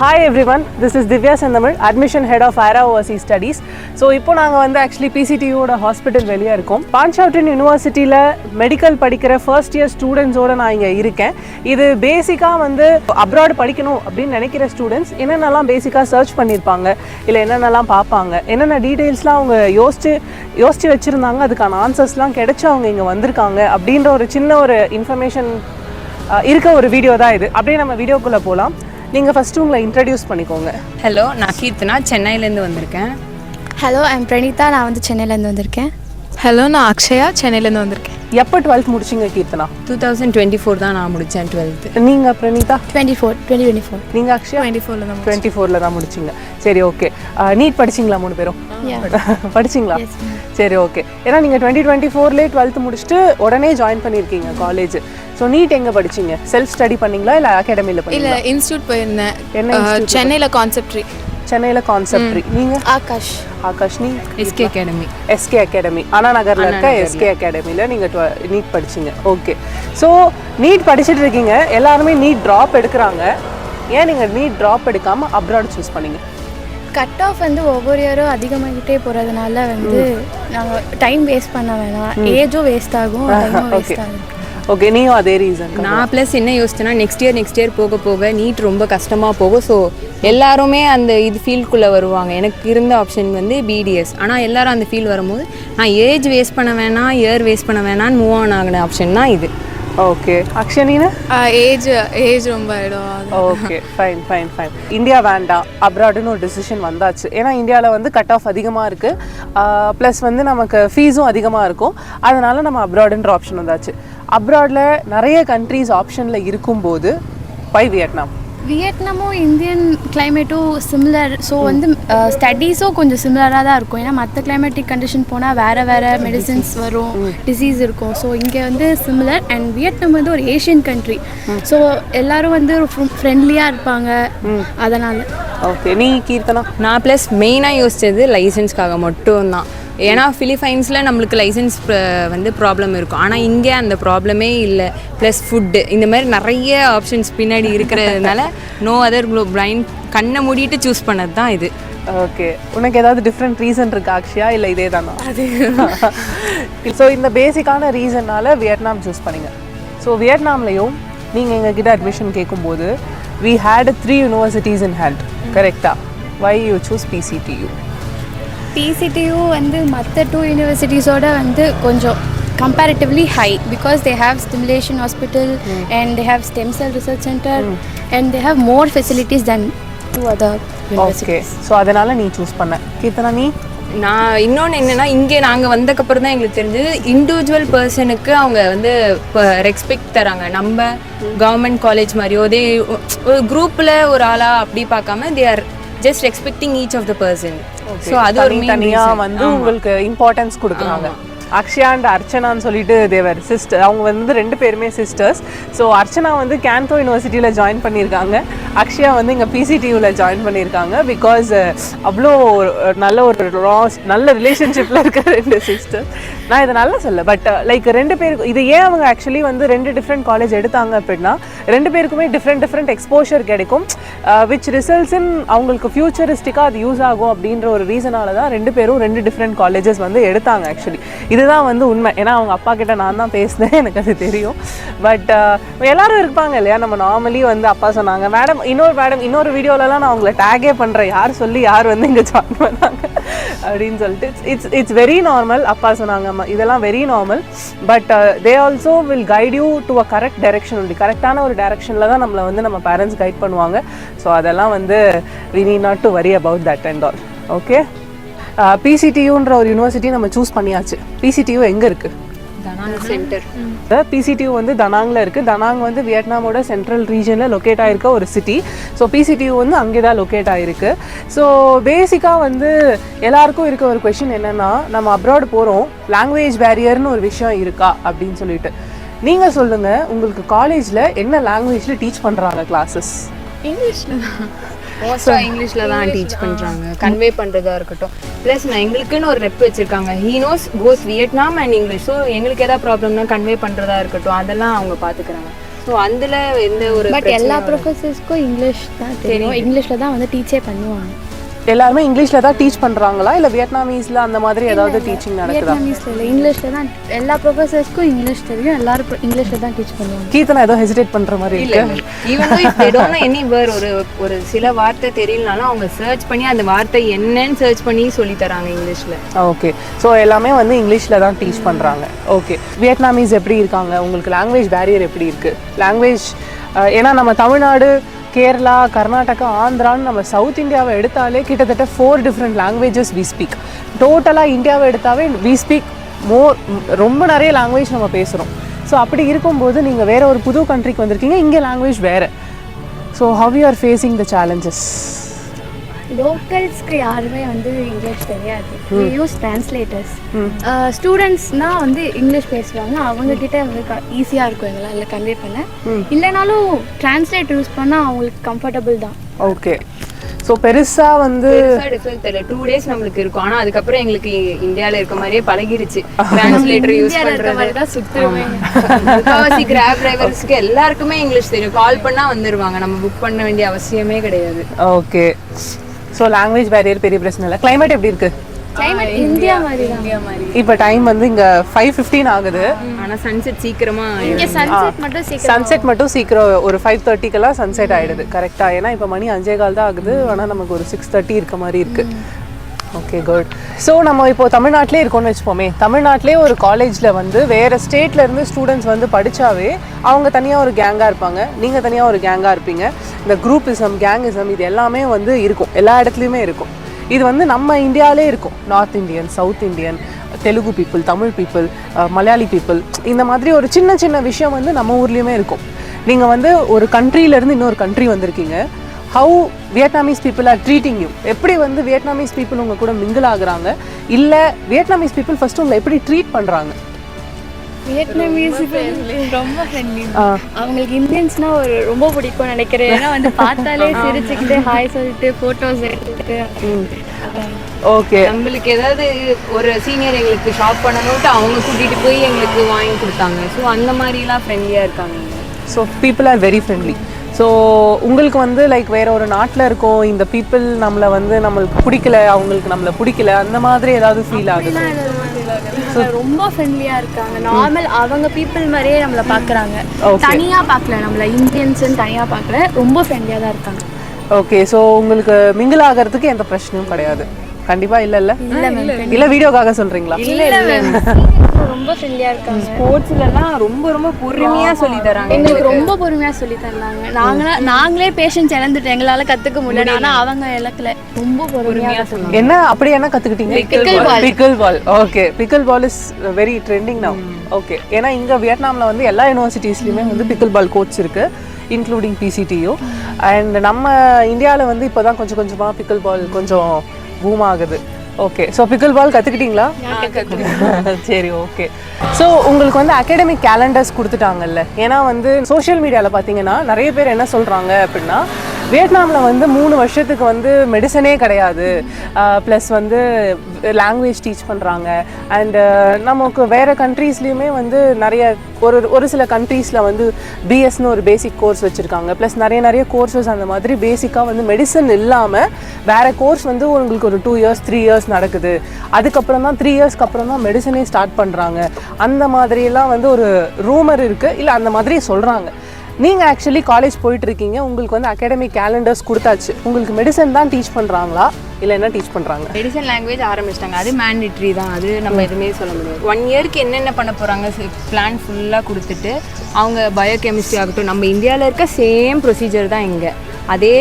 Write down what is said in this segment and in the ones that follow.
Hi everyone, this is Divya Senthamizh, Admission Head of IRA Overseas Studies. So, இப்போ நாங்க வந்து actually PCTU ஓட hospital வெளியே இருக்கோம். பான்சாவட்டன் யூனிவர்சிட்டியில் மெடிக்கல் படிக்கிற ஃபர்ஸ்ட் இயர் ஸ்டூடெண்ட்ஸோட நான் இங்கே இருக்கேன். இது பேசிக்காக வந்து அப்ராட் படிக்கணும் அப்படின்னு நினைக்கிற ஸ்டூடெண்ட்ஸ் என்னென்னலாம் பேசிக்காக சர்ச் பண்ணியிருப்பாங்க, இல்லை என்னென்னலாம் பார்ப்பாங்க, என்னென்ன டீட்டெயில்ஸ்லாம் அவங்க யோசிச்சு வச்சுருந்தாங்க, அதுக்கான ஆன்சர்ஸ்லாம் கிடைச்சி அவங்க இங்கே வந்திருக்காங்க அப்படின்ற ஒரு சின்ன ஒரு இன்ஃபர்மேஷன் இருக்க ஒரு வீடியோ தான் இது. அப்படியே நம்ம வீடியோக்குள்ளே போகலாம். நீங்கள் ஃபஸ்ட்டு உங்களை இன்ட்ரடியூஸ் பண்ணிக்கோங்க. ஹலோ, நான் கீர்த்தனா, சென்னையிலேருந்து வந்திருக்கேன். ஹலோ, ஐம் பிரணீதா, நான் வந்து சென்னையிலேருந்து வந்திருக்கேன். ஹலோ, நான் அக்ஷயா, சென்னையிலேருந்து வந்திருக்கேன். எப்போ 12th முடிச்சிங்க கீர்த்தனா? 2024 தான் நான் முடித்தேன் 12th. நீங்கள் பிரணீதா? 2024. நீங்கள் அக்ஷயா? 24ல் தான் முடிச்சிங்க. சரி, ஓகே. நீட் படிச்சிங்களா மூணு பேரும்? படிச்சிங்களா? சரி, ஓகே. ஏன்னா நீங்கள் 2024லே 12th முடிச்சுட்டு உடனே ஜாயின் பண்ணியிருக்கீங்க காலேஜ். ஸோ நீட் எங்கே படிச்சிங்க? செல்ஃப் ஸ்டடி பண்ணீங்களா இல்லை அகாடமியில் பண்ணீங்களா? இல்லை, இன்ஸ்டியூட் போயிருந்தேன். என்ன? சென்னையில் கான்செப்ட்ரி. சென்னையில் கான்செப்ட்ரி. நீங்கள்? ஆகாஷ். நீ? எஸ்கே அகாடமி அண்ணா நகரில் இருக்க எஸ்கே அகாடமியில் நீங்கள் நீட் படிச்சிங்க. ஓகே. ஸோ நீட் படிச்சுட்டு இருக்கீங்க, எல்லாருமே நீட் ட்ராப் எடுக்கிறாங்க. ஏன் நீங்கள் நீட் ட்ராப் எடுக்காமல் அப்ராட் சூஸ் பண்ணீங்க? கட் ஆஃப் வந்து ஒவ்வொரு இயரும் அதிகமாகிட்டே போகிறதுனால வந்து நாங்கள் டைம் வேஸ்ட் பண்ண வேணாம், ஏஜும் வேஸ்ட் ஆகும், டைமும் வேஸ்ட் ஆகும். ஓகே, நீயும் அதே ரீசன். நான் ப்ளஸ் என்ன யோசிச்சேன்னா, நெக்ஸ்ட் இயர் போக போக நீட் ரொம்ப கஷ்டமாக போகும். ஸோ எல்லாருமே அந்த ஃபீல்டுக்குள்ளே வருவாங்க. எனக்கு இருந்த ஆப்ஷன் வந்து பிடிஎஸ். ஆனால் எல்லாரும் அந்த ஃபீல்டு வரும்போது நான் ஏஜ் வேஸ்ட் பண்ண வேணாம், இயர் வேஸ்ட் பண்ண வேணான்னு மூவ் ஆன் ஆகின ஆப்ஷன் தான் இது. ஓகே. அக்ஷனினா? ஏஜ் ரொம்ப ஆகிடும். Okay, fine. இந்தியா வேண்டாம், அப்ராடுன்னு ஒரு டிசிஷன் வந்தாச்சு. ஏன்னா இந்தியாவில் வந்து கட் ஆஃப் அதிகமாக இருக்குது, ப்ளஸ் வந்து நமக்கு ஃபீஸும் அதிகமாக இருக்கும். அதனால் நம்ம அப்ராடுன்ற ஆப்ஷன் வந்தாச்சு. அப்ராடில் நிறைய கண்ட்ரீஸ் ஆப்ஷனில் இருக்கும்போது பை வியட்நாமும் இந்தியன் கிளைமேட்டும் சிமிலர். ஸோ வந்து ஸ்டடீஸும் கொஞ்சம் சிமிலராக தான் இருக்கும். ஏன்னா மற்ற கிளைமேட்டிக் கண்டிஷன் போனால் வேறு மெடிசின்ஸ் வரும், டிசீஸ் இருக்கும். ஸோ இங்கே வந்து சிமிலர். அண்ட் வியட்நாம் வந்து ஒரு ஏஷியன் கண்ட்ரி. ஸோ எல்லோரும் வந்து ஃப்ரெண்ட்லியாக இருப்பாங்க, அதனால். ஓகே. நீ கீர்த்தனா? நான் ப்ளஸ் மெயினாக யோசித்தது லைசன்ஸ்க்காக மட்டும்தான். ஏன்னா ஃபிலிப்பைன்ஸில் நம்மளுக்கு லைசன்ஸ் வந்து ப்ராப்ளம் இருக்கும், ஆனால் இங்கே அந்த ப்ராப்ளமே இல்லை. ப்ளஸ் ஃபுட்டு, இந்த மாதிரி நிறைய ஆப்ஷன்ஸ் பின்னாடி இருக்கிறதுனால நோ அதர் பிளைண்ட் கண்ணை மூடிட்டு சூஸ் பண்ணது தான் இது. ஓகே. உனக்கு ஏதாவது டிஃப்ரெண்ட் ரீசன் இருக்கா அக்ஷயா, இல்லை இதே தானா? அது ஸோ இந்த பேசிக்கான ரீசன்னால் வியட்நாம் சூஸ் பண்ணிங்க. ஸோ வியட்நாம்லேயும் நீங்கள் எங்ககிட்ட அட்மிஷன் கேட்கும்போது we had 3 universities in hand, கரெக்டா? why you choose PCTU வந்து மற்ற 2 யூனிவர்சிட்டிஸோட வந்து கொஞ்சம் comparatively high because they have stimulation hospital and they have stem cell research center and they have more facilities than 2 other universities. Okay, so அதனால நீ choose பண்ண. கீர்த்தனா நீ? நான் இன்னொன்று என்னென்னா, இங்கே நாங்கள் வந்தக்கப்புறம் தான் எங்களுக்கு தெரிஞ்சது இண்டிவிஜுவல் பர்சனுக்கு அவங்க வந்து இப்போ ரெஸ்பெக்ட் தராங்க. நம்ம கவர்மெண்ட் காலேஜ் மாதிரியோ ஒரு குரூப்பில் ஒரு ஆளாக அப்படி பார்க்காம they are just respecting each of the person. So அது ஒரு தனியாக வந்து உங்களுக்கு இம்பார்ட்டன்ஸ் கொடுக்குறாங்க. அக்ஷயா அண்ட் அர்ச்சனான்னு சொல்லிட்டு தேவர் சிஸ்டர். அவங்க வந்து 2 பேருமே சிஸ்டர்ஸ். ஸோ அர்ச்சனா வந்து கேன்டோ யூனிவர்சிட்டியில் ஜாயின் பண்ணியிருக்காங்க, அக்ஷயா வந்து இங்கே PCTUவில் ஜாயின் பண்ணியிருக்காங்க. பிகாஸ் அவ்வளோ நல்ல ரிலேஷன்ஷிப்பில் இருக்கிற 2 சிஸ்டர்ஸ். நான் இதை நல்லா சொல்ல, பட் லைக் 2 பேருக்கு இது ஏன் அவங்க ஆக்சுவலி வந்து 2 டிஃப்ரெண்ட் காலேஜ் எடுத்தாங்க அப்படின்னா, 2 பேருக்குமே டிஃப்ரெண்ட் எக்ஸ்போஷர் கிடைக்கும், விச் ரிசல்ட்ஸ் இன் அவங்களுக்கு ஃபியூச்சரிஸ்டிக்காக அது யூஸ் ஆகும் அப்படின்ற ஒரு ரீசனால தான் 2 பேரும் 2 டிஃப்ரெண்ட் காலேஜஸ் வந்து எடுத்தாங்க. ஆக்சுவலி இதுதான் வந்து உண்மை. ஏன்னா அவங்க அப்பா கிட்ட நான் தான் பேசினேன், எனக்கு அது தெரியும். பட் எல்லாரும் இருப்பாங்க இல்லையா, நம்ம நார்மலி வந்து அப்பா சொன்னாங்க, மேடம் இன்னொரு வீடியோலலாம் நான் அவங்களை டேகே பண்ணுறேன், யார் வந்து இங்கே ஜாயின் பண்ணாங்க அப்படின்னு சொல்லிட்டு. It's very normal. அப்பா சொன்னாங்க, இதெல்லாம் very normal. But they also will guide you to a correct direction. கரெக்டான ஒரு டைரக்ஷனில் தான் நம்மளை வந்து நம்ம பேரண்ட்ஸ் கைட் பண்ணுவாங்க. ஸோ அதெல்லாம் வந்து we need not to worry about that and all. Okay. PCTUன்ற ஒரு யூனிவர்சிட்டி நம்ம சூஸ் பண்ணியாச்சு. PCTU எங்கே இருக்குது? தனாங் சென்டர். PCTU வந்து தனாங்கில் இருக்குது. தனாங் வந்து வியட்நாமோட சென்ட்ரல் ரீஜனில் லொக்கேட் ஆகிருக்க ஒரு சிட்டி. ஸோ PCTU வந்து அங்கே தான் லொக்கேட் ஆகிருக்கு. ஸோ பேசிக்காக வந்து எல்லாருக்கும் இருக்க ஒரு கொஷின் என்னென்னா, நம்ம அப்ராட் போகிறோம், லாங்குவேஜ் பேரியர்னு ஒரு விஷயம் இருக்கா அப்படின்னு சொல்லிட்டு. நீங்கள் சொல்லுங்கள், உங்களுக்கு காலேஜில் என்ன லாங்குவேஜில் டீச் பண்ணுறாங்க கிளாஸஸ்? இங்கிலீஷில் தான் டீச் பண்ணுறாங்க, கன்வே பண்ணுறதா இருக்கட்டும். ப்ளஸ் நான் எங்களுக்குன்னு ஒரு ரெப் வச்சுருக்காங்க, he knows both Vietnam and English. So எங்களுக்கு எதாவது ப்ராப்ளம்னா கன்வே பண்ணுறதா இருக்கட்டும், அதெல்லாம் அவங்க பார்த்துக்கிறாங்க. ஸோ அதில் எந்த ஒரு பட் எல்லா ப்ரொஃபஸர்ஸ்க்கும் இங்கிலீஷ் தான் தெரியும், இங்கிலீஷில் தான் வந்து டீச்சே பண்ணுவாங்க. எல்லாருமே இங்கிலீஷில் தான் டீச் பண்ணுறாங்களா இல்லை வியட்நாமீஸில் அந்த மாதிரி ஏதாவது டீச்சிங் நடக்குதா? வியட்நாமீஸில் இல்லை, இங்கிலீஷில் தான். எல்லா ப்ரொஃபஸர்ஸ்க்கும் இங்கிலீஷ் தெரியும், எல்லாரும் இங்கிலீஷில் தான் டீச் பண்ணுவாங்க. கீர்த்தனா ஏதோ ஹெசிடேட் பண்ணுற மாதிரி இல்லை ஈவன் எனி வேர் ஒரு சில வார்த்தை தெரியலனாலும் அவங்க சர்ச் பண்ணி அந்த வார்த்தை என்னன்னு சர்ச் பண்ணி சொல்லி தராங்க இங்கிலீஷில். ஓகே, ஸோ எல்லாமே வந்து இங்கிலீஷில் தான் டீச் பண்ணுறாங்க. ஓகே, வியட்நாமீஸ் எப்படி இருக்காங்க? உங்களுக்கு லாங்குவேஜ் பேரியர் எப்படி இருக்குது? லாங்குவேஜ் ஏன்னா நம்ம தமிழ்நாடு, கேரளா, கர்நாடகா, ஆந்திரான்னு நம்ம சவுத் இந்தியாவை எடுத்தாலே கிட்டத்தட்ட 4 டிஃப்ரெண்ட் லாங்குவேஜஸ் வி ஸ்பீக். டோட்டலாக இந்தியாவை எடுத்தாவே வி ஸ்பீக் ரொம்ப நிறைய லாங்குவேஜ் நம்ம பேசுகிறோம். ஸோ அப்படி இருக்கும்போது நீங்கள் வேறு ஒரு புது கண்ட்ரிக்கு வந்திருக்கீங்க, இங்கே லாங்குவேஜ் வேறு. So how you are facing the challenges? லோக்கல்ஸ்க்கு யாருமே வந்து இங்கிலீஷ் தெரியாது, யூஸ் டிரான்ஸ்லேட்டர்ஸ். ஸ்டூடெண்ட்ஸ்னால் வந்து இங்கிலீஷ் பேசுவாங்க, அவங்கக்கிட்ட வந்து ஈஸியாக இருக்கும் எங்களால் கன்வே பண்ண. இல்லைனாலும் டிரான்ஸ்லேட் யூஸ் பண்ணால் அவங்களுக்கு கம்ஃபர்டபுள் தான். ஓகே, ஸோ பெருசாக வந்து டிஃபரன்ஸ் தெரியல. 2 days நம்மளுக்கு இருக்கும், ஆனால் அதுக்கப்புறம் எங்களுக்கு இந்தியாவில் இருக்க மாதிரியே பழகிடுச்சு. டிரான்ஸ்லேட்டர் யூஸ் பண்ணுறது சுற்றுவேன். முக்கால்வாசி கிராப் டிரைவர்ஸ்க்கு எல்லாருக்குமே இங்கிலீஷ் தெரியும், கால் பண்ணால் வந்துடுவாங்க, நம்ம புக் பண்ண வேண்டிய அவசியமே கிடையாது. ஓகே, ஸோ லாங்குவேஜ் பேரியர் பெரிய பிரச்சனை இல்லை. கிளைமேட் எப்படி இருக்குது? கிளைமேட் இந்தியா மாதிரி இப்போ டைம் வந்து இங்கே 5:15 ஆகுது. ஆனால் சன்செட் சீக்கிரமாக இங்கே சன்செட் மட்டும் சீக்கிரம் ஒரு 5:30க்கெல்லாம் சன்செட் ஆகிடுது கரெக்டாக. ஏன்னா இப்போ மணி 5:15 தான் ஆகுது, ஆனால் நமக்கு ஒரு 6:30 இருக்க மாதிரி இருக்குது. Okay, good. ஸோ நம்ம இப்போது தமிழ்நாட்டிலே இருக்கோம்னு வச்சுப்போமே. தமிழ்நாட்டிலே ஒரு காலேஜில் வந்து வேறு ஸ்டேட்லேருந்து ஸ்டூடெண்ட்ஸ் வந்து படித்தாவே அவங்க தனியாக ஒரு கேங்காக இருப்பாங்க, நீங்கள் தனியாக ஒரு கேங்காக இருப்பீங்க. இந்த குரூப்பிசம், கேங்கிசம் இது எல்லாமே வந்து இருக்கும், எல்லா இடத்துலையுமே இருக்கும். இது வந்து நம்ம இந்தியாவிலே இருக்கும். North Indian, south Indian, Telugu people, Tamil people, Malayali people, இந்த மாதிரி ஒரு சின்ன சின்ன விஷயம் வந்து நம்ம ஊர்லேயுமே இருக்கும். நீங்கள் வந்து ஒரு கண்ட்ரியிலேருந்து இன்னொரு கண்ட்ரி வந்திருக்கீங்க, how Vietnamese people are treating you, எப்படி வந்து வியட்நாமீஸ் பீப்புள் உங்கள் கூட மிங்கிள் ஆகுறாங்க, இல்லை வியட்நாமீஸ் பீப்புள் ஃபஸ்ட்டு உங்களை எப்படி ட்ரீட் பண்ணுறாங்க? வியட்நாமீஸ் ரொம்ப ஃப்ரெண்ட்லி. அவங்களுக்கு இந்தியன்ஸ்னா ஒரு ரொம்ப பிடிக்கும்னு நினைக்கிறேன். ஏன்னா வந்து பார்த்தாலே சிரிச்சுக்கிட்டு ஹாய் சொல்லிட்டு ஃபோட்டோஸ் எடுத்துக்கிட்டு. ஓகே, நம்மளுக்கு ஏதாவது ஒரு சீனியர் எங்களுக்கு ஷாப் பண்ணணும்ட்டு அவங்க கூட்டிகிட்டு போய் எங்களுக்கு வாங்கி கொடுத்தாங்க. ஸோ அந்த மாதிரிலாம் ஃப்ரெண்ட்லியாக இருக்காங்க. So people are very friendly. So உங்களுக்கு வந்து லைக் வேறு ஒரு நாட்டில் இருக்கோம், இந்த பீப்புள் நம்மளை வந்து நம்மளுக்கு பிடிக்கல, அவங்களுக்கு நம்மளை பிடிக்கல, அந்த மாதிரி ஏதாவது ஃபீல் ஆகுது? ரொம்ப ஃப்ரெண்ட்லியா இருக்காங்க. நார்மல் அவங்க பீப்புள் மாதிரியே நம்மளை பார்க்குறாங்க, தனியாக பார்க்கல, நம்மளை இந்தியன்ஸ்ன்னு தனியாக பார்க்கல, ரொம்ப ஃப்ரெண்ட்லியாக தான் இருக்காங்க. ஓகே, ஸோ உங்களுக்கு மிங்கிள் ஆகிறதுக்கு எந்த பிரச்சனையும் கிடையாது கண்டிப்பா? இல்ல வீடியோக்காக சொல்றீங்களா? ரொம்ப ஃப்ரெண்ட்லியா இருக்காங்க. ஸ்போர்ட்ஸ்லலாம் ரொம்ப பொறுமையா சொல்லி தராங்க, எங்களுக்கு ரொம்ப பொறுமையா சொல்லி தராங்க. நாங்களே பேஷன்ஸ் இழந்துட்டு எங்களால கத்துக்க முடியல, ஆனா அவங்க இலக்கல ரொம்ப பொறுமையா சொன்னாங்க. என்ன அப்படி என்ன கத்துக்கிட்டீங்க? Pickleball. Okay, pickleball is very trending now. Okay, ஏன்னா இங்க வியட்நாம்ல வந்து எல்லா யூனிவர்சிட்டிஸ்லயுமே வந்து பிக்கிள் பால் கோச் இருக்கு, இன்க்ளூடிங் PCTU. அண்ட் நம்ம இந்தியாவில் வந்து இப்போ தான் கொஞ்சம் கொஞ்சமாக பிக்கிள் பால் கொஞ்சம் பூம் ஆகுது. ஓகே, ஸோ பிக்கிள் பால் கற்றுக்கிட்டீங்களா? சரி, ஓகே. ஸோ உங்களுக்கு வந்து அகாடமிக் கேலண்டர்ஸ் கொடுத்துட்டாங்கல்ல, ஏன்னா வந்து சோஷியல் மீடியாவில் பார்த்தீங்கன்னா நிறைய பேர் என்ன சொல்கிறாங்க அப்படின்னா, வியட்நாமில் வந்து 3 வருஷத்துக்கு வந்து மெடிசனே கிடையாது, ப்ளஸ் வந்து லாங்குவேஜ் டீச் பண்ணுறாங்க. அண்டு நமக்கு வேறு கண்ட்ரீஸ்லேயுமே வந்து நிறைய ஒரு சில கண்ட்ரீஸில் வந்து பிஎஸ்ன்னு ஒரு பேசிக் கோர்ஸ் வச்சுருக்காங்க, ப்ளஸ் நிறைய கோர்சஸ் அந்த மாதிரி பேசிக்காக வந்து மெடிசன் இல்லாமல் வேறு கோர்ஸ் வந்து உங்களுக்கு ஒரு 2 years 3 years நடக்குது. அதுக்கப்புறம் தான் 3 yearsக்கு அப்புறம் தான் மெடிசனே ஸ்டார்ட் பண்ணுறாங்க. அந்த மாதிரியெல்லாம் வந்து ஒரு ரூமர் இருக்குது, இல்லை அந்த மாதிரி சொல்கிறாங்க. நீங்கள் ஆக்சுவலி காலேஜ் போயிட்டுருக்கீங்க, உங்களுக்கு வந்து அகாடமிக் கேலண்டர்ஸ் கொடுத்தாச்சு, உங்களுக்கு மெடிசன் தான் டீச் பண்ணுறாங்களா இல்லை என்ன டீச் பண்ணுறாங்க? மெடிசன் லாங்குவேஜ் ஆரம்பிச்சிட்டாங்க, அது மேண்டேட்ரி தான், அது நம்ம எதுவுமே சொல்ல முடியாது. 1 yearக்கு என்னென்ன பண்ண போகிறாங்க பிளான் ஃபுல்லாக கொடுத்துட்டு, அவங்க பயோகெமிஸ்ட்ரி ஆகட்டும், நம்ம இந்தியாவில் இருக்க சேம் ப்ரொசீஜர் தான் இங்கே, அதே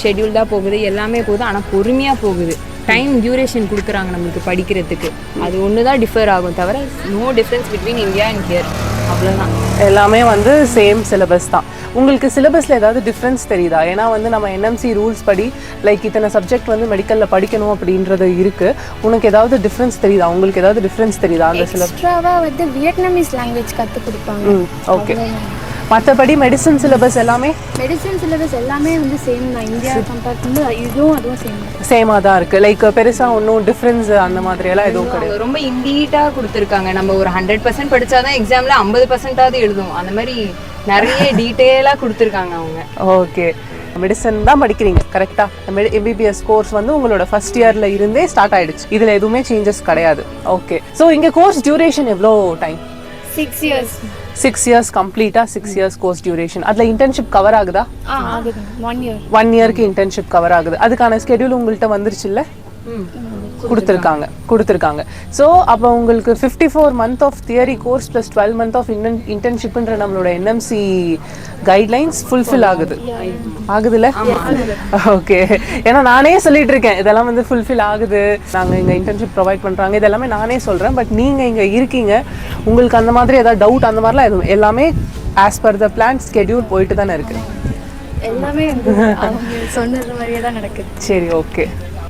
ஷெட்யூல் தான் போகுது, எல்லாமே போகுது, ஆனால் பொறுமையாக போகுது. டைம் டியூரேஷன் கொடுக்குறாங்க நம்மளுக்கு படிக்கிறதுக்கு, அது ஒன்று தான் டிஃபர் ஆகும், தவிர no difference between India and here, அவ்வளோதான். எல்லாமே வந்து சேம் சிலபஸ் தான். உங்களுக்கு சிலபஸில் ஏதாவது டிஃப்ரென்ஸ் தெரியுதா? ஏன்னா வந்து நம்ம NMC ரூல்ஸ் படி லைக் இத்தனை சப்ஜெக்ட் வந்து மெடிக்கலில் படிக்கணும் அப்படின்றது இருக்குது. உனக்கு ஏதாவது டிஃப்ரென்ஸ் தெரியுதா? உங்களுக்கு ஏதாவது டிஃப்ரென்ஸ் தெரியுதா? அந்த சிலபஸ் எக்ஸ்ட்ராவாக வந்து வியட்நாமீஸ் லாங்குவேஜ் கற்றுக் கொடுப்பாங்க. ஓகே, மற்றபடி மெடிசன் சிலபஸ் எல்லாமே வந்து சேம் தான். இந்தியா கம்பேர் பண்ணும்போது இதுவும் அதுவும் சேமாக தான் இருக்குது. லைக் பெருசாக ஒன்றும் டிஃப்ரென்ஸ் அந்த மாதிரியெல்லாம் எதுவும் கிடையாது. ரொம்ப இன்டீட்டாக கொடுத்துருக்காங்க. நம்ம ஒரு 100% படித்தாதான் எக்ஸாமில் 50%ஆவது எழுதும். அந்த மாதிரி நிறைய டீட்டெயிலாக கொடுத்துருக்காங்க அவங்க. ஓகே, மெடிசன் தான் படிக்கிறீங்க கரெக்டா? MBBS கோர்ஸ் வந்து உங்களோட ஃபர்ஸ்ட் இயர்ல இருந்தே ஸ்டார்ட் ஆயிடுச்சு, இதுல எதுவுமே சேஞ்சஸ் கிடையாது. ஓகே, ஸோ இங்க கோர்ஸ் டியூரேஷன் எவ்வளோ டைம்? 6 years. 6 years கம்ப்ளீட்டா 6 years கோர்ஸ் டியூரேஷன். அதுல இன்டர்ன்ஷிப் கவர் ஆகுதா? ஆகுது. 1 year. 1 yearக்கு இன்டர்ன்ஷிப் கவர் ஆகுது. அதுக்கான ஸ்கெடியூல் உங்கள்கிட்ட வந்துருச்சு இல்ல? கொடுத்துருக்காங்க. ஸோ அப்போ உங்களுக்கு 54 month of theory course plus 12 month of இன்டர்ன்ஷிப்ன்ற நம்மளோட NMC கைட்லைன்ஸ் ஃபுல்ஃபில் ஆகுதுல்ல? ஓகே, ஏன்னா நானே சொல்லிட்டு இருக்கேன் இதெல்லாம் வந்து ஃபுல்ஃபில் ஆகுது, நாங்கள் இங்கே இன்டர்ன்ஷிப் ப்ரொவைட் பண்ணுறாங்க, இதெல்லாமே நானே சொல்கிறேன். பட் நீங்கள் இங்கே இருக்கீங்க, உங்களுக்கு அந்த மாதிரி ஏதாவது டவுட் அந்த மாதிரிலாம் எதுவும் எல்லாமே as per the plan schedule போயிட்டு தானே இருக்குது? எல்லாமே அவங்க சொன்னது மாதிரியே தான் நடக்குது. சரி, ஓகே.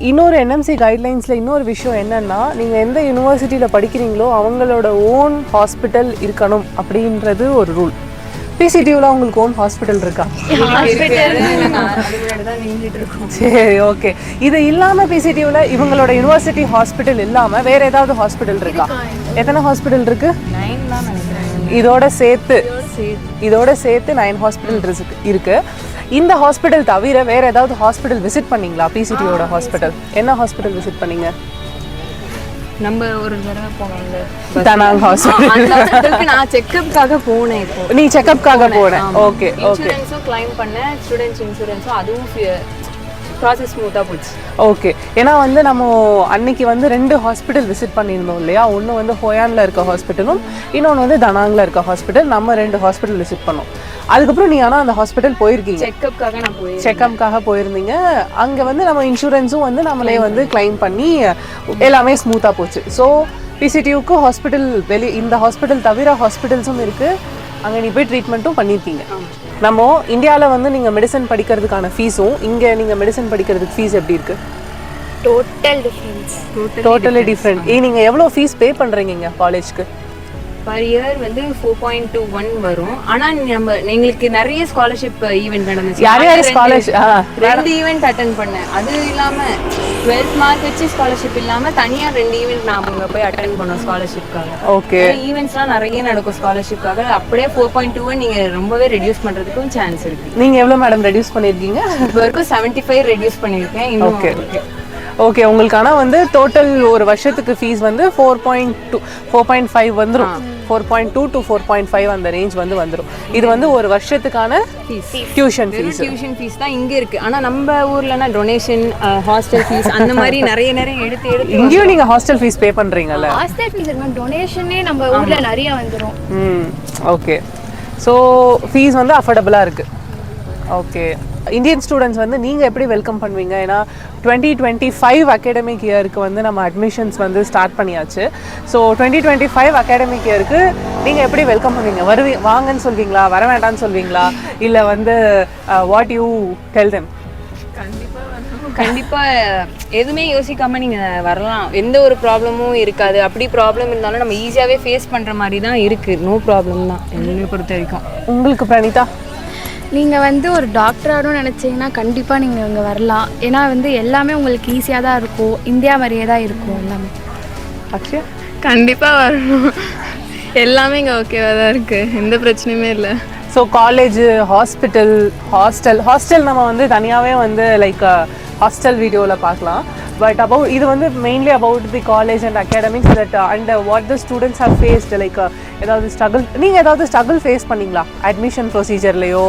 இன்னொரு NMC கைட்லைன்ஸில் இன்னொரு விஷயம் என்னென்னா, நீங்கள் எந்த யூனிவர்சிட்டியில் படிக்கிறீங்களோ அவங்களோட ஓன் ஹாஸ்பிட்டல் இருக்கணும் அப்படின்றது ஒரு ரூல். PCTUவில் உங்களுக்கு ஓன் ஹாஸ்பிட்டல் இருக்கா? சரி, ஓகே. இது இல்லாமல் PCTUவில் இவங்களோட யூனிவர்சிட்டி ஹாஸ்பிட்டல் இல்லாமல் வேறு ஏதாவது ஹாஸ்பிட்டல் இருக்கா? எத்தனை ஹாஸ்பிட்டல் இருக்கு? 9 தான் நினைக்கிறேன். இதோட சேர்த்து 9 ஹாஸ்பிட்டல் இருக்கு. இந்த ஹாஸ்பிட்டல் தவிர வேற ஏதாவது ஹாஸ்பிட்டல் விசிட் பண்ணீங்களா? PCTயோட ஹாஸ்பிட்டல் என்ன ஹாஸ்பிட்டல் விசிட் பண்ணீங்க? நம்ம ஒரு தடவை போனோம்ல தனாங் ஹாஸ்பிட்டல். அந்த ஹாஸ்பிட்டலுக்கு நான் செக்கப்காக போனேன். இப்போ நீ செக்கப்காக போனேன். Okay, okay. இன்சூரன்ஸும் கிளைம் பண்ணேன், ஸ்டூடெண்ட்ஸ் இன்சூரன்ஸும், அதுவும் ப்ராசஸ் ஸ்மூத்தாக போச்சு. ஓகே, ஏன்னா வந்து நம்ம அன்னைக்கு வந்து 2 ஹாஸ்பிட்டல் விசிட் பண்ணியிருந்தோம் இல்லையா? ஒன்று வந்து ஹோயானில் இருக்க ஹாஸ்பிட்டலும் இன்னொன்று வந்து தனாங்கில் இருக்க ஹாஸ்பிட்டல். நம்ம 2 ஹாஸ்பிட்டல் விசிட் பண்ணோம். அதுக்கப்புறம் நீ ஆனால் அந்த ஹாஸ்பிட்டல் போயிருக்கீங்க, செக்கப்காக போயிருந்தீங்க. அங்கே வந்து நம்ம இன்சூரன்ஸும் வந்து நம்மளே வந்து கிளைம் பண்ணி எல்லாமே ஸ்மூத்தாக போச்சு. ஸோ PCTUக்கு ஹாஸ்பிட்டல் இந்த ஹாஸ்பிட்டல் தவிர ஹாஸ்பிட்டல்ஸும் இருக்குது, அங்கே நீ போய் ட்ரீட்மெண்ட்டும் பண்ணியிருக்கீங்க. நம்ம இந்தியாவில் வந்து நீங்கள் மெடிசன் படிக்கிறதுக்கான ஃபீஸும் இங்கே நீங்கள் மெடிசன் படிக்கிறதுக்கு ஃபீஸ் எப்படி இருக்குது? Totally different. நீங்கள் எவ்வளோ ஃபீஸ் பே பண்ணுறீங்க இங்கே காலேஜ்க்கு? பர் இயர் வந்து 4.21 வரும். ஆனா நம்ம எங்களுக்கு நிறைய ஸ்காலர்ஷிப் ஈவென்ட் நடந்துச்சு. யார் ஸ்காலர்ஷிப்? 2 ஈவென்ட் அட்டெண்ட் பண்ணேன். அது இல்லாம 12th மார்க் வச்சு ஸ்காலர்ஷிப் இல்லாம தனியா 2 ஈவென்ட் நாம அங்க போய் அட்டெண்ட் பண்ணோம் ஸ்காலர்ஷிப்காக. ஓகே, ஈவென்ட்ஸ்லாம் நிறைய நடக்கும் ஸ்காலர்ஷிப்காக. அப்படியே 4.21 நீங்க ரொம்பவே ரெடியூஸ் பண்றதுக்கும் சான்ஸ் இருக்கு. நீங்க எவ்வளவு மேடம் ரெடியூஸ் பண்ணிருக்கீங்க? இப்போ வரைக்கும் 75 ரெடியூஸ் பண்ணிருக்கேன். Okay, okay. உங்களுக்கு ஆனால் வந்து டோட்டல் ஒரு வருஷத்துக்கு ஃபீஸ் வந்து 4.5 வந்துடும். 4.2 to 4.5 அந்த ரேஞ்ச் வந்து வந்துடும். இது வந்து ஒரு வருஷத்துக்கான டியூஷன் ஃபீஸ் தான் இங்கே இருக்கு. ஆனால் நம்ம ஊர்லனா டொனேஷன், ஹாஸ்டல் ஃபீஸ் அந்த மாதிரி நிறைய எடுத்து இங்கேயும் நீங்கள் ஹாஸ்டல் ஃபீஸ் பே பண்ணுறீங்கல்ல? ஹாஸ்டல் ஃபீஸ் டொனேஷனே நம்ம ஊரில் நிறைய வந்துடும். ஓகே, ஸோ ஃபீஸ் வந்து அஃபோர்டபுளாக இருக்குது. ஓகே, இந்தியன் ஸ்டூடெண்ட்ஸ் வந்து நீங்கள் எப்படி வெல்கம் பண்ணுவீங்க? ஏன்னா 2025 அகாடமிக் இயருக்கு வந்து நம்ம அட்மிஷன்ஸ் வந்து ஸ்டார்ட் பண்ணியாச்சு. ஸோ 2025 அகாடமிக் இயருக்கு நீங்கள் எப்படி வெல்கம் பண்ணுவீங்க? வாங்கன்னு சொல்வீங்களா, வர வேண்டாம்னு சொல்வீங்களா, இல்லை வந்து வாட் யூ டெல் தெம்? கண்டிப்பாக எதுவுமே யோசிக்காமல் நீங்கள் வரலாம், எந்த ஒரு ப்ராப்ளமும் இருக்காது. அப்படி ப்ராப்ளம் இருந்தாலும் நம்ம ஈஸியாகவே ஃபேஸ் பண்ணுற மாதிரி தான் இருக்குது. நோ ப்ராப்ளம் தான் என்னை பொறுத்த வரைக்கும். உங்களுக்கு பிரணீதா? நீங்கள் வந்து ஒரு டாக்டராகவும் நினச்சிங்கன்னா கண்டிப்பாக நீங்கள் இங்கே வரலாம். ஏன்னா வந்து எல்லாமே உங்களுக்கு ஈஸியாக தான் இருக்கும், இந்தியா மாதிரியே தான் இருக்கும் எல்லாமே. அக்ஷயா? கண்டிப்பாக வரணும், எல்லாமே இங்கே ஓகேவாக தான் இருக்குது, எந்த பிரச்சனையுமே இல்லை. ஸோ காலேஜ், ஹாஸ்டல் நம்ம வந்து தனியாகவே வந்து லைக் ஹாஸ்டல் வீடியோவில் பார்க்கலாம். பட் இது வந்து mainly about the college and academics that and what the students have faced. Like ஏதாவது ஸ்ட்ரகிள், நீங்கள் ஏதாவது ஸ்ட்ரகிள் ஃபேஸ் பண்ணீங்களா அட்மிஷன் ப்ரொசீஜர்லையோ?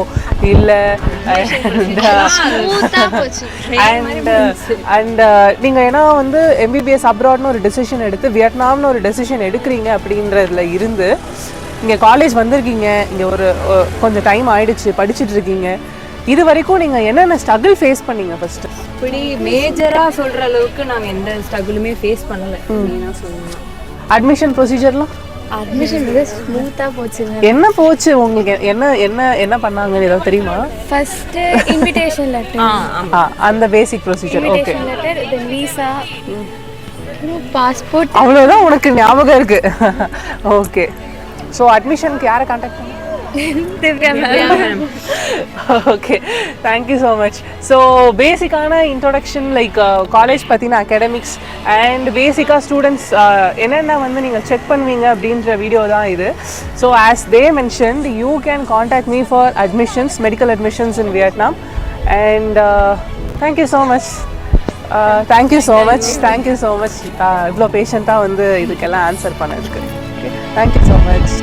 இல்லை அண்ட் நீங்கள் ஏன்னா வந்து MBBS அப்ராட்னு ஒரு டெசிஷன் எடுத்து வியட்நாம்னு ஒரு டெசிஷன் எடுக்கிறீங்க அப்படின்றதுல இருந்து இங்கே காலேஜ் வந்திருக்கீங்க, இங்கே ஒரு கொஞ்சம் டைம் ஆயிடுச்சு, படிச்சுட்டு இருக்கீங்க. இது வரைக்கும் நீங்கள் என்னென்ன ஸ்ட்ரகிள் ஃபேஸ் பண்ணீங்க? ஃபர்ஸ்ட்டு இப்படி மேஜராக சொல்கிற அளவுக்கு நாங்கள் எந்த ஸ்ட்ரகிளுமே ஃபேஸ் பண்ணலை. சொல்லணும் அட்மிஷன் ப்ரொசீஜர்லாம் அட்மிஷன் ஸ்மூத்தாக போச்சு. என்ன போச்சு உங்களுக்கு? என்ன பண்ணாங்கன்னு ஏதாவது தெரியுமா? ஃபர்ஸ்ட் இன்விடேஷன் லெட்டர், அந்த பேசிக் ப்ரொசீஜர். ஓகே, லெட்டர், தென் விசா, பாஸ்போர்ட், அவ்வளோதான் உனக்கு ஞாபகம் இருக்கு. ஓகே, ஸோ அட்மிஷனுக்கு யாரை கான்டாக்ட் பண்ணி? Divya ma'am. Okay thank you so much. So பேசிக்கான இன்ட்ரொடக்ஷன் லைக் காலேஜ் பற்றின அகாடமிக்ஸ் அண்ட் பேசிக்காக ஸ்டூடெண்ட்ஸ் என்னென்ன வந்து நீங்கள் செக் பண்ணுவீங்க அப்படின்ற வீடியோ தான் இது. So as they mentioned you can contact me for admissions, medical admissions in Vietnam. And thank you so much. Thank you so much. Thank you so much இவ்வளோ பேஷண்ட்டாக வந்து இதுக்கெல்லாம் ஆன்சர் பண்ணதுக்கு. Okay thank you so much.